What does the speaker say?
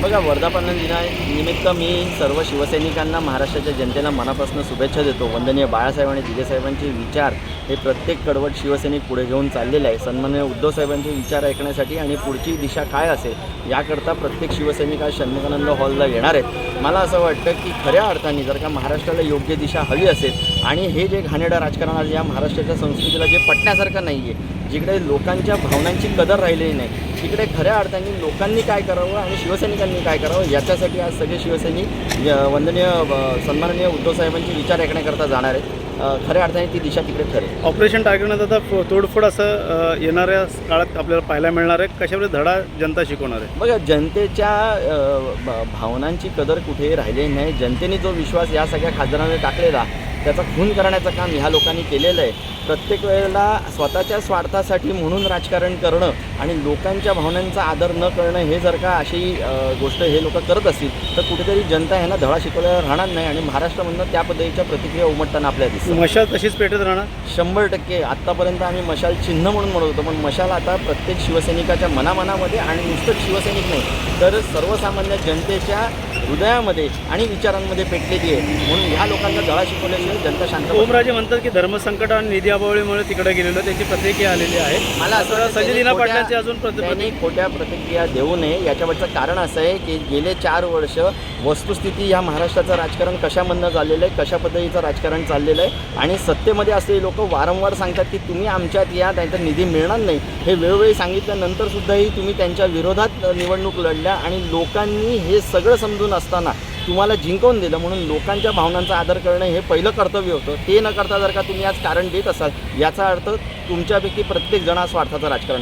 बघा, वर्धापन दिनानिमित्त मी सर्व शिवसैनिकांना, महाराष्ट्राच्या जनतेला मनापासून शुभेच्छा देतो. वंदनीय बाळासाहेब आणि दिघेसाहेबांचे विचार हे प्रत्येक कडवट शिवसैनिक पुढे घेऊन चाललेले आहे. सन्माननीय उद्धवसाहेबांचे विचार ऐकण्यासाठी आणि पुढची दिशा काय असेल याकरता प्रत्येक शिवसैनिक आज षण्मुखानंद हॉलला येणार आहेत. मला असं वाटतं की खऱ्या अर्थाने जर का महाराष्ट्राला योग्य दिशा हवी असेल आणि हे जे घाणेरडं राजकारण आज या महाराष्ट्राच्या संस्कृतीला जे पटण्यासारखं नाही आहे, जिकडे लोकांच्या भावनांची कदर राहिलेली नाही, तिकडे खऱ्या अर्थाने लोकांनी काय करावं आणि शिवसैनिकांनी काय करावं याच्यासाठी आज सगळे शिवसैनिक वंदनीय सन्माननीय उद्धवसाहेबांचे विचार ऐकण्याकरता जाणार आहेत. खऱ्या अर्थाने ती दिशा तिकडे ठरेल. ऑपरेशन टार्गेटनं आता तोडफोड असं येणाऱ्या काळात आपल्याला पाहायला मिळणार आहे. कशाप्रकारे धडा जनता शिकवणार आहे? बघा, जनतेच्या भावनांची कदर कुठेही राहिलेली नाही. जनतेने जो विश्वास या सगळ्या खासदारांनी टाकलेला त्याचा खून करण्याचं काम ह्या लोकांनी केलेलं आहे. प्रत्येक वेळेला स्वतःच्या स्वार्थासाठी म्हणून राजकारण करणं आणि लोकांच्या भावनांचा आदर न करणं हे जर का अशी गोष्ट हे लोक करत असतील तर कुठेतरी जनता ह्यांना धडा शिकवल्यावर राहणार नाही आणि महाराष्ट्रामधून त्या पद्धतीच्या प्रतिक्रिया उमटताना आपल्याला दिसतात. मशाल तशीच पेटत राहणार 100%. आत्तापर्यंत आम्ही मशाल चिन्ह म्हणून म्हणत होतो, पण मशाल आता प्रत्येक शिवसैनिकाच्या मनामध्ये आणि नुसतंच शिवसैनिक नाही तर सर्वसामान्य जनतेच्या हृदयामध्ये आणि विचारांमध्ये पेटलेली आहे. म्हणून ह्या लोकांना धडा शिकवल्याशिवाय जनता शांत. ओमराजे म्हणतात की धर्मसंकट आणि निधी अभावामुळे तिकडे गेलेलो, त्यांची प्रतिक्रिया आलेली आहे. मला असं संजय दिना पाटलांची अजून त्यांनी खोट्या प्रतिक्रिया देऊ नये. याच्यावरचं कारण असं आहे की गेले 4 वर्ष वस्तुस्थिती ह्या महाराष्ट्राचं राजकारण कशामधनं झालेलं आहे, कशा पद्धतीचं राजकारण चाललेलं आहे आणि सत्तेमध्ये असलेले लोक वारंवार सांगतात की तुम्ही आमच्यात या, त्यांचा निधी मिळणार नाही. हे वेळोवेळी सांगितल्यानंतरसुद्धाही तुम्ही त्यांच्या विरोधात निवडणूक लढल्या आणि लोकांनी हे सगळं समजून असताना तुम्हाला जिंकवून दिलं. म्हणून लोकांच्या भावनांचा आदर करणं हे पहिलं कर्तव्य होतं. ते न करता जर का तुम्ही आज कारण देत असाल याचा अर्थ तुमच्यापैकी प्रत्येक जण स्वार्थाचं राजकारण